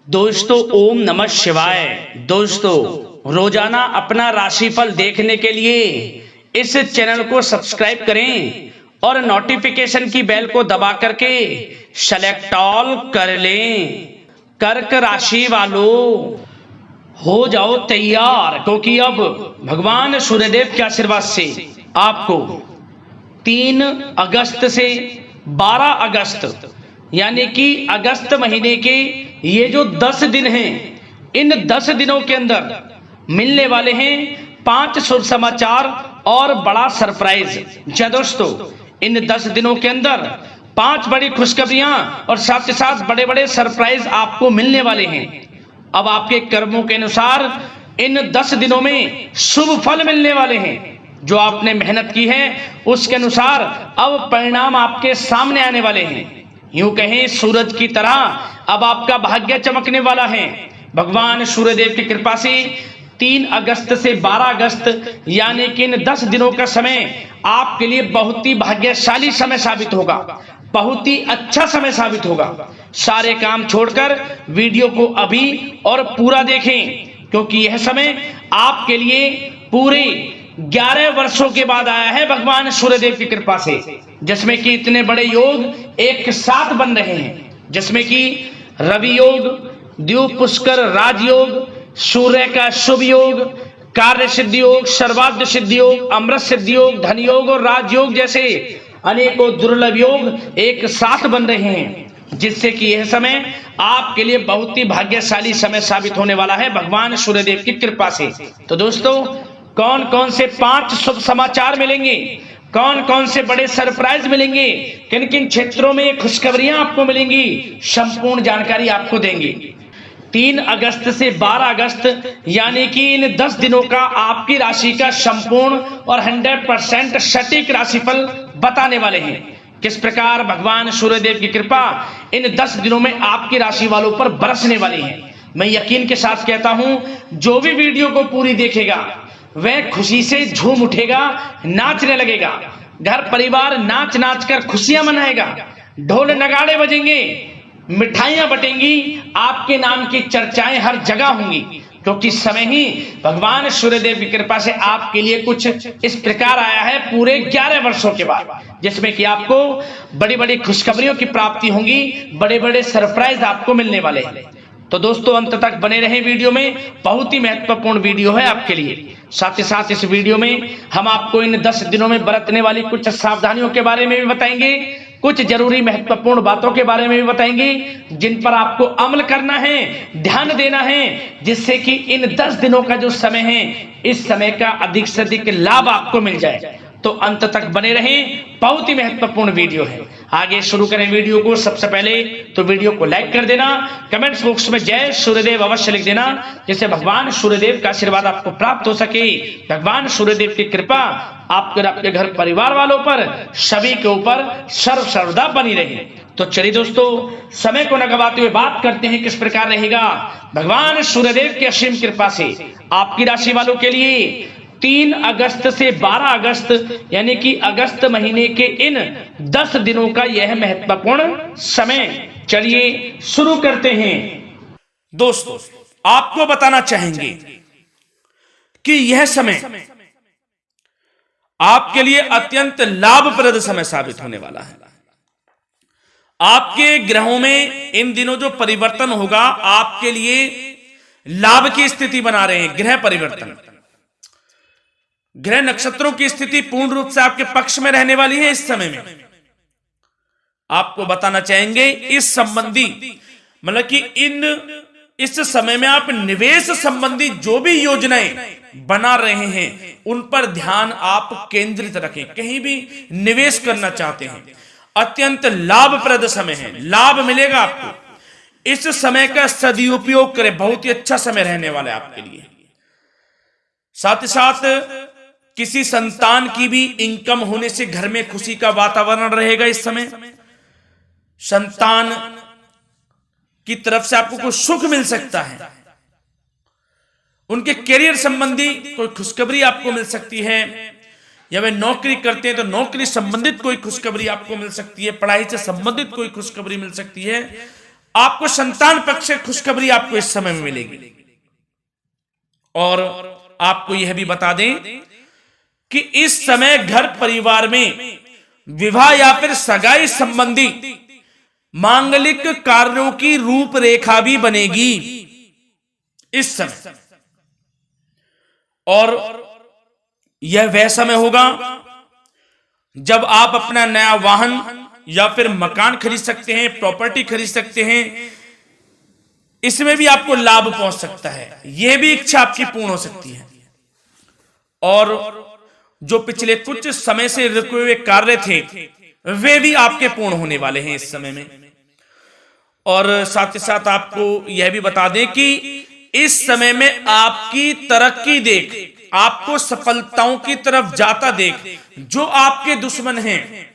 दोस्तों ओम नमः शिवाय। दोस्तों रोजाना अपना राशिफल देखने के लिए इस चैनल को सब्सक्राइब करें और नोटिफिकेशन की बेल को दबा करके सेलेक्ट ऑल कर लें। कर्क राशि वालों हो जाओ तैयार, क्योंकि अब भगवान सूर्यदेव के आशीर्वाद से आपको 3 अगस्त से 12 अगस्त यानी कि अगस्त महीने के ये जो 10 दिन हैं, इन 10 दिनों के अंदर मिलने वाले हैं 5 शुभ समाचार और बड़ा सरप्राइज। जी दोस्तों, इन 10 दिनों के अंदर 5 बड़ी खुशखबरियां और साथ ही साथ बड़े बड़े सरप्राइज आपको मिलने वाले हैं। अब आपके कर्मों के अनुसार इन 10 दिनों में शुभ फल मिलने वाले हैं। जो आपने मेहनत की है उसके अनुसार अब परिणाम आपके सामने आने वाले हैं। यूं कहें सूरज की तरह अब आपका भाग्य चमकने वाला है। भगवान सूर्यदेव की कृपा से 3 अगस्त से 12 अगस्त यानी कि इन 10 दिनों का समय आपके लिए बहुत ही भाग्यशाली समय साबित होगा, बहुत ही अच्छा समय साबित होगा। सारे काम छोड़कर वीडियो को अभी और पूरा देखें, क्योंकि यह समय आपके लिए पूरे 11 वर्षों के बाद आया है भगवान सूर्यदेव की कृपा से, जिसमें कि इतने बड़े योग एक साथ बन रहे हैं, जिसमें कि रवि योग, द्वीप पुष्कर राजयोग, सूर्य का शुभ योग, कार्य सिद्धि योग, सर्वार्थ सिद्धि योग, अमृत सिद्धि योग, धन योग और राजयोग जैसे अनेकों दुर्लभ योग एक साथ बन रहे हैं, जिससे कि यह समय आपके लिए बहुत ही भाग्यशाली समय साबित होने वाला है भगवान सूर्यदेव की कृपा से। तो दोस्तों, कौन कौन से 5 शुभ समाचार मिलेंगे, कौन कौन से बड़े सरप्राइज मिलेंगे, किन किन क्षेत्रों में खुशखबरियां आपको मिलेंगी, संपूर्ण जानकारी आपको देंगे। 3 अगस्त से 12 अगस्त यानी कि इन 10 दिनों का आपकी राशि का संपूर्ण और 100% सटीक राशिफल बताने वाले हैं। किस प्रकार भगवान सूर्यदेव की कृपा इन 10 दिनों में आपकी राशि वालों पर बरसने वाली है। मैं यकीन के साथ कहता हूं, जो भी वीडियो को पूरी देखेगा वह खुशी से झूम उठेगा, नाचने लगेगा। घर परिवार नाच नाच कर खुशियां मनाएगा, ढोल नगाड़े बजेंगे, मिठाइयां बटेंगी, आपके नाम की चर्चाएं हर जगह होंगी, क्योंकि समय ही भगवान सूर्यदेव की कृपा से आपके लिए कुछ इस प्रकार आया है पूरे 11 वर्षों के बाद, जिसमें कि आपको बड़ी बड़ी खुशखबरियों की प्राप्ति होंगी, बड़े बड़े सरप्राइज आपको मिलने वाले हैं। तो दोस्तों, अंत तक बने रहें वीडियो में, बहुत ही महत्वपूर्ण वीडियो है आपके लिए। साथ ही साथ इस वीडियो में हम आपको इन 10 दिनों में बरतने वाली कुछ सावधानियों के बारे में भी बताएंगे, कुछ जरूरी महत्वपूर्ण बातों के बारे में भी बताएंगे, जिन पर आपको अमल करना है, ध्यान देना है, जिससे कि इन 10 दिनों का जो समय है, इस समय का अधिक से अधिक लाभ आपको मिल जाए। तो अंत तक बने रहें, बहुत ही महत्वपूर्ण वीडियो है। आगे शुरू करें वीडियो को। सबसे पहले तो वीडियो को लाइक कर देना, कमेंट्स बॉक्स में जय सूर्यदेव अवश्य लिख देना, जिससे भगवान सूर्यदेव का आशीर्वाद आपको प्राप्त हो सके, भगवान सूर्यदेव की कृपा आपके आपके घर परिवार वालों पर, सभी के ऊपर सर्वदा बनी रहे। तो चलिए दोस्तों, समय को न गवाते हुए बात करते हैं किस प्रकार रहेगा भगवान सूर्यदेव की असीम कृपा से आपकी राशि वालों के लिए 3 अगस्त से 12 अगस्त यानी कि अगस्त महीने के इन 10 दिनों का यह महत्वपूर्ण समय। चलिए शुरू करते हैं। दोस्तों, आपको बताना चाहेंगे कि यह समय आपके लिए अत्यंत लाभप्रद समय साबित होने वाला है। आपके ग्रहों में इन दिनों जो परिवर्तन होगा, आपके लिए लाभ की स्थिति बना रहे हैं। ग्रह परिवर्तन, ग्रह नक्षत्रों की स्थिति पूर्ण रूप से आपके पक्ष में रहने वाली है। इस समय में आपको बताना चाहेंगे इस संबंधी, मतलब कि इस समय में आप निवेश संबंधी जो भी योजनाएं बना रहे हैं, उन पर ध्यान आप केंद्रित रखें। कहीं भी निवेश करना चाहते हैं, अत्यंत लाभप्रद समय है, लाभ मिलेगा आपको। इस समय का सदुपयोग करें, बहुत ही अच्छा समय रहने वाला है आपके लिए। साथ ही साथ किसी संतान की भी इनकम होने से घर में खुशी का वातावरण रहेगा। इस समय संतान की तरफ से आपको कुछ सुख मिल सकता है, उनके करियर संबंधी कोई खुशखबरी आपको मिल सकती है, या वे नौकरी करते हैं तो नौकरी संबंधित कोई खुशखबरी आपको मिल सकती है, पढ़ाई से संबंधित कोई खुशखबरी मिल सकती है। आपको संतान पक्ष से खुशखबरी आपको इस समय में मिलेगी। और आपको यह भी बता दें कि इस समय घर परिवार में विवाह या फिर सगाई संबंधी मांगलिक कार्यों की रूपरेखा भी बनेगी इस समय। और यह वह समय होगा जब आप अपना नया वाहन या फिर मकान खरीद सकते हैं, प्रॉपर्टी खरीद सकते हैं। इसमें भी आपको लाभ पहुंच सकता है, यह भी इच्छा आपकी पूर्ण हो सकती है। और जो पिछले कुछ समय से रुके हुए कार्य थे वे भी आपके पूर्ण होने वाले हैं इस समय में। और साथ ही साथ आपको यह भी बता दें कि इस समय में आपकी तरक्की देख, आपको सफलताओं की तरफ जाता देख जो आपके दुश्मन हैं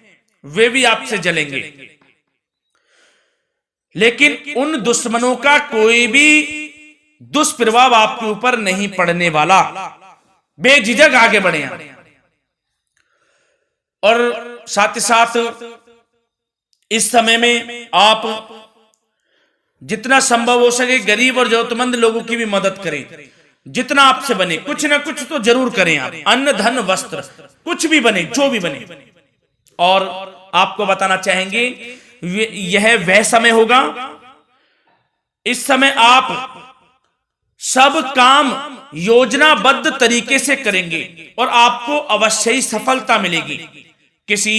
वे भी आपसे जलेंगे, लेकिन उन दुश्मनों का कोई भी दुष्प्रभाव आपके ऊपर नहीं पड़ने वाला। बेझिझक आगे बढ़े आप। और साथ ही साथ इस समय में आप जितना संभव हो सके गरीब और जरूरतमंद लोगों की भी मदद करें। जितना आपसे बने कुछ ना कुछ तो जरूर करें आप, अन्न धन वस्त्र कुछ भी बने, जो भी बने। और आपको बताना चाहेंगे यह वह समय होगा, इस समय आप सब काम योजनाबद्ध तरीके से करेंगे और आपको अवश्य ही सफलता मिलेगी। किसी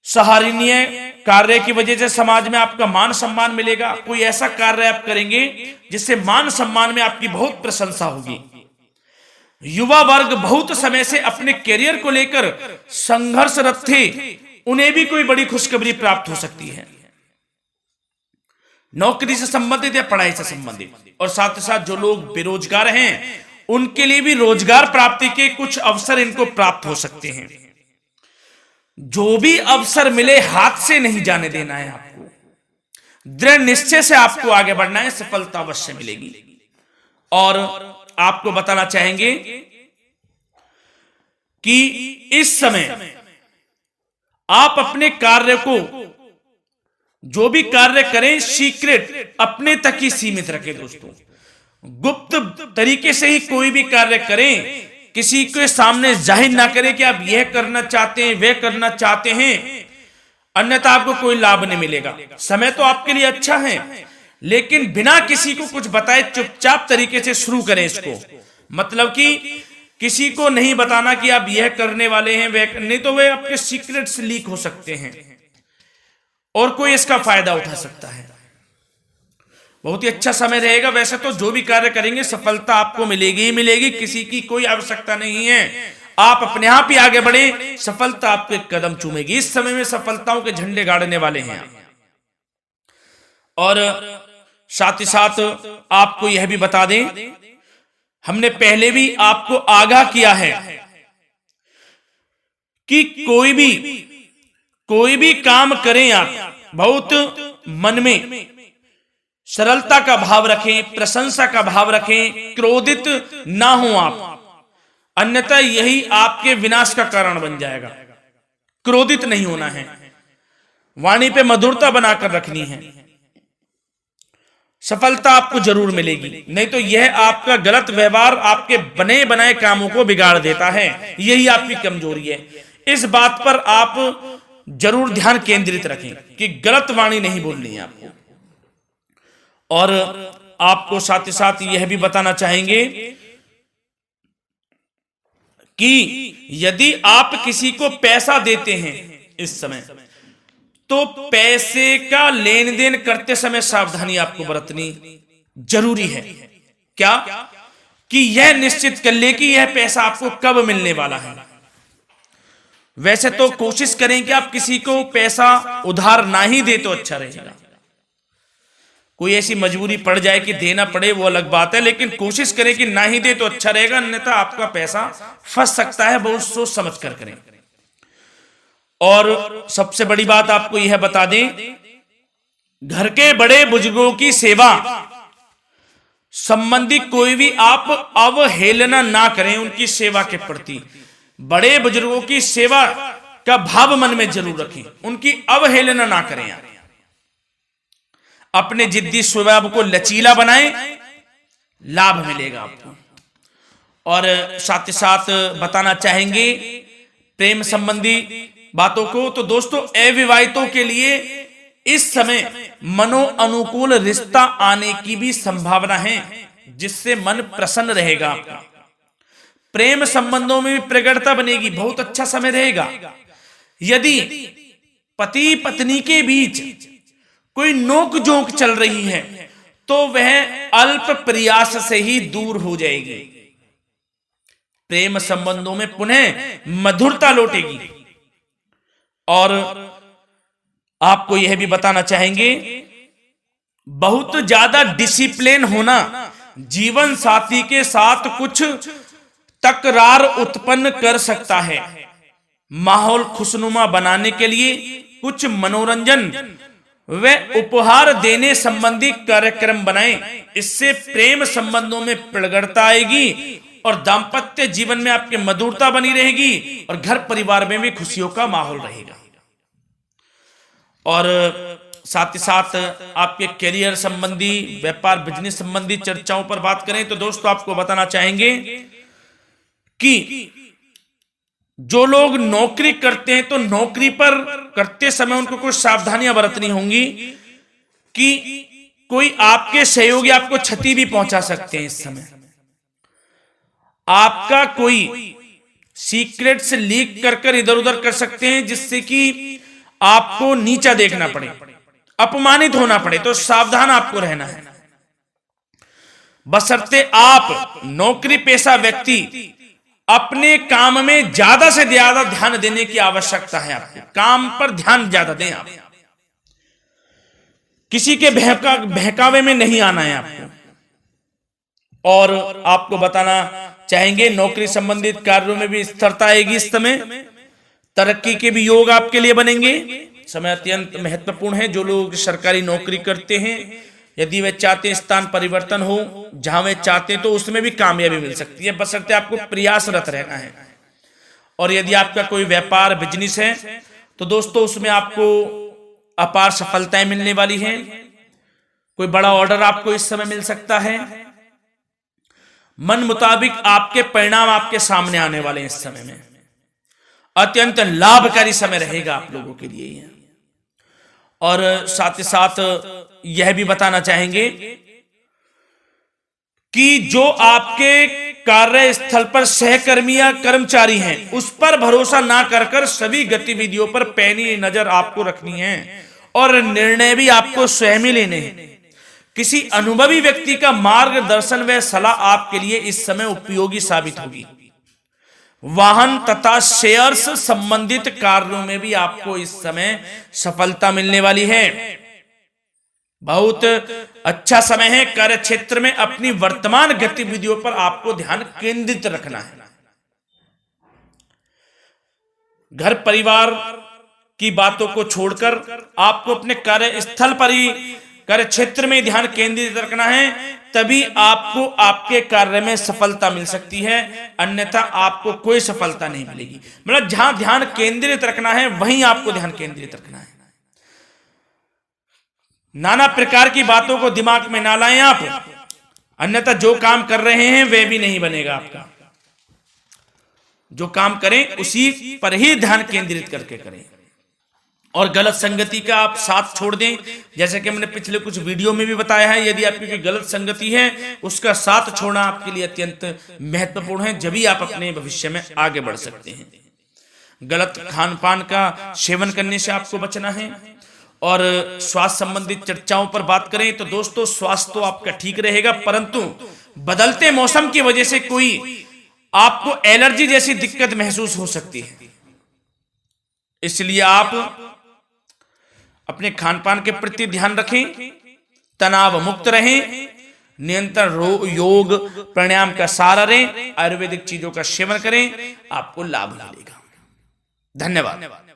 सराहनीय कार्य की वजह से समाज में आपका मान सम्मान मिलेगा। कोई ऐसा कार्य आप करेंगे जिससे मान सम्मान में आपकी बहुत प्रशंसा होगी। युवा वर्ग बहुत समय से अपने करियर को लेकर संघर्षरत थे, उन्हें भी कोई बड़ी खुशखबरी प्राप्त हो सकती है, नौकरी से संबंधित या पढ़ाई से संबंधित। और साथ ही साथ जो लोग बेरोजगार हैं उनके लिए भी रोजगार प्राप्ति के कुछ अवसर इनको प्राप्त हो सकते हैं। जो भी अवसर मिले हाथ से नहीं जाने देना है आपको, दृढ़ निश्चय से आपको आगे बढ़ना है, सफलता अवश्य मिलेगी। और आपको बताना चाहेंगे कि इस समय आप अपने कार्य को, जो भी कार्य करें, सीक्रेट अपने तक ही सीमित रखें दोस्तों। गुप्त तरीके से ही कोई भी कार्य करें, किसी के सामने जाहिर ना करें कि आप यह करना चाहते हैं, वह करना चाहते हैं, अन्यथा आपको कोई लाभ नहीं मिलेगा। समय तो आपके लिए अच्छा है, लेकिन बिना किसी को कुछ बताए चुपचाप तरीके से शुरू करें इसको। मतलब कि किसी को नहीं बताना कि आप यह करने वाले हैं, वह नहीं, तो वे आपके सीक्रेट्स लीक हो सकते हैं और कोई इसका फायदा उठा सकता है। बहुत ही अच्छा समय रहेगा। वैसे तो जो भी कार्य करेंगे सफलता आपको मिलेगी ही मिलेगी, किसी की कोई आवश्यकता नहीं है। आप अपने आप ही आगे बढ़े, सफलता आपके कदम चूमेगी। इस समय में सफलताओं के झंडे गाड़ने वाले हैं। और साथ ही साथ आपको यह भी बता दें, हमने पहले भी आपको आगाह किया है कि कोई भी काम करें आप बहुत मन में सरलता का भाव रखें, प्रशंसा का भाव रखें, क्रोधित ना हो आप, अन्यथा यही आपके विनाश का कारण बन जाएगा। क्रोधित नहीं होना है, वाणी पे मधुरता बनाकर रखनी है, सफलता आपको जरूर मिलेगी। नहीं तो यह आपका गलत व्यवहार आपके बने बनाए कामों को बिगाड़ देता है, यही आपकी कमजोरी है। इस बात पर आप जरूर ध्यान केंद्रित रखें कि गलत वाणी नहीं बोलनी है आपको। और आपको साथ ही साथ यह भी बताना चाहेंगे कि यदि आप किसी को पैसा देते हैं इस समय, तो पैसे का लेन देन करते समय सावधानी आपको बरतनी जरूरी है। क्या कि यह निश्चित कर ले कि यह पैसा आपको कब मिलने वाला है। वैसे तो कोशिश करें कि आप किसी को पैसा उधार ना ही दे तो अच्छा रहेगा। कोई ऐसी मजबूरी पड़ जाए कि देना पड़े वो अलग बात है, लेकिन कोशिश करें कि ना ही दे तो अच्छा रहेगा, अन्यथा आपका पैसा फंस सकता है। बहुत सोच समझ कर करें। और सबसे बड़ी बात आपको यह बता दें, घर के बड़े बुजुर्गों की सेवा संबंधी कोई भी आप अवहेलना ना करें उनकी सेवा के प्रति। बड़े बुजुर्गों की सेवा का भाव मन में जरूर रखें, उनकी अवहेलना ना करें आप। अपने जिद्दी स्वभाव को लचीला बनाएं, लाभ मिलेगा आपको। और साथ ही साथ बताना चाहेंगे प्रेम संबंधी बातों को, तो दोस्तों अविवाहितों के लिए इस समय मनो अनुकूल रिश्ता आने की भी संभावना है, जिससे मन प्रसन्न रहेगा आपका। प्रेम संबंधों में भी प्रगाढ़ता बनेगी, बहुत अच्छा समय रहेगा। यदि पति पत्नी के बीच कोई नोक झोंक चल रही है तो वह अल्प प्रयास से ही दूर हो जाएगी। प्रेम संबंधों में पुनः मधुरता लौटेगी। और आपको यह भी बताना चाहेंगे, बहुत ज्यादा डिसिप्लिन होना जीवन साथी के साथ कुछ तकरार उत्पन्न कर सकता है। माहौल खुशनुमा बनाने के लिए कुछ मनोरंजन व उपहार देने संबंधी कार्यक्रम बनाएं। इससे प्रेम संबंधों में प्रगाढ़ता आएगी और दाम्पत्य जीवन में आपके मधुरता बनी रहेगी और घर परिवार में भी खुशियों का माहौल रहेगा। और साथ ही साथ आपके करियर संबंधी, व्यापार बिजनेस संबंधी चर्चाओं पर बात करें तो दोस्तों आपको बताना चाहेंगे कि जो लोग नौकरी करते हैं तो नौकरी पर करते समय उनको कुछ सावधानियां बरतनी होंगी कि कोई आपके सहयोगी आपको क्षति भी पहुंचा सकते हैं। इस समय आपका कोई सीक्रेट्स लीक कर इधर उधर कर सकते हैं, जिससे कि आपको नीचा देखना पड़े, अपमानित होना पड़े। तो सावधान आपको रहना है। बशर्ते आप नौकरी पेशा व्यक्ति अपने काम में ज्यादा से ज्यादा ध्यान देने की आवश्यकता है। आपको काम पर ध्यान ज्यादा दें। आप किसी के बहकावे में नहीं आना है आपको। और आपको बताना चाहेंगे नौकरी संबंधित कार्यों में भी स्थिरता आएगी। इस समय तरक्की के भी योग आपके लिए बनेंगे। समय अत्यंत महत्वपूर्ण है। जो लोग सरकारी नौकरी करते हैं, यदि वे चाहते हैं स्थान परिवर्तन हो, जहां वे चाहते हैं तो उसमें भी कामयाबी मिल सकती है, बशर्ते आपको प्रयासरत रहना है। और यदि आपका कोई व्यापार बिजनेस है तो दोस्तों उसमें आपको अपार सफलताएं मिलने वाली हैं। कोई बड़ा ऑर्डर आपको इस समय मिल सकता है। मन मुताबिक आपके परिणाम आपके सामने आने वाले हैं। इस समय में अत्यंत लाभकारी समय रहेगा आप लोगों के लिए। और साथ ही साथ यह भी बताना चाहेंगे कि जो आपके कार्यस्थल पर सहकर्मी या कर्मचारी हैं, उस पर भरोसा ना कर सभी गतिविधियों पर पैनी नजर आपको रखनी है और निर्णय भी आपको स्वयं ही लेने हैं। किसी अनुभवी व्यक्ति का मार्गदर्शन व सलाह आपके लिए इस समय उपयोगी साबित होगी। वाहन तथा शेयर्स संबंधित कार्यों में भी आपको इस समय सफलता मिलने वाली है। बहुत अच्छा समय है। कार्य क्षेत्र में अपनी वर्तमान गतिविधियों पर आपको ध्यान केंद्रित रखना है। घर परिवार की बातों को छोड़कर आपको अपने कार्यस्थल पर ही, कार्य क्षेत्र में ध्यान केंद्रित रखना है, तभी आपको आपके कार्य में सफलता मिल सकती है। अन्यथा आपको कोई सफलता नहीं मिलेगी। मतलब जहां ध्यान केंद्रित रखना है वहीं आपको ध्यान केंद्रित रखना है। नाना प्रकार की बातों को दिमाग में ना लाएं आप, अन्यथा जो काम कर रहे हैं वह भी नहीं बनेगा आपका। जो काम करें उसी पर ही ध्यान केंद्रित करके करें और गलत संगति का आप साथ छोड़ दें। जैसे कि हमने पिछले कुछ वीडियो में भी बताया है, यदि आपकी कोई गलत संगति है उसका साथ छोड़ना आपके लिए अत्यंत महत्वपूर्ण है। जब ही आप अपने भविष्य में आगे बढ़ सकते हैं। गलत खान पान का सेवन करने से आपको बचना है। और स्वास्थ्य संबंधित चर्चाओं पर बात करें तो दोस्तों स्वास्थ्य तो आपका ठीक रहेगा, परंतु बदलते मौसम की वजह से कोई आपको एलर्जी जैसी दिक्कत महसूस हो सकती है। इसलिए आप अपने खान पान के प्रति ध्यान रखें, तनाव मुक्त रहें, नियंत्रण योग प्राणायाम का सहारा लें, आयुर्वेदिक चीजों का सेवन करें, आपको लाभ मिलेगा। धन्यवाद।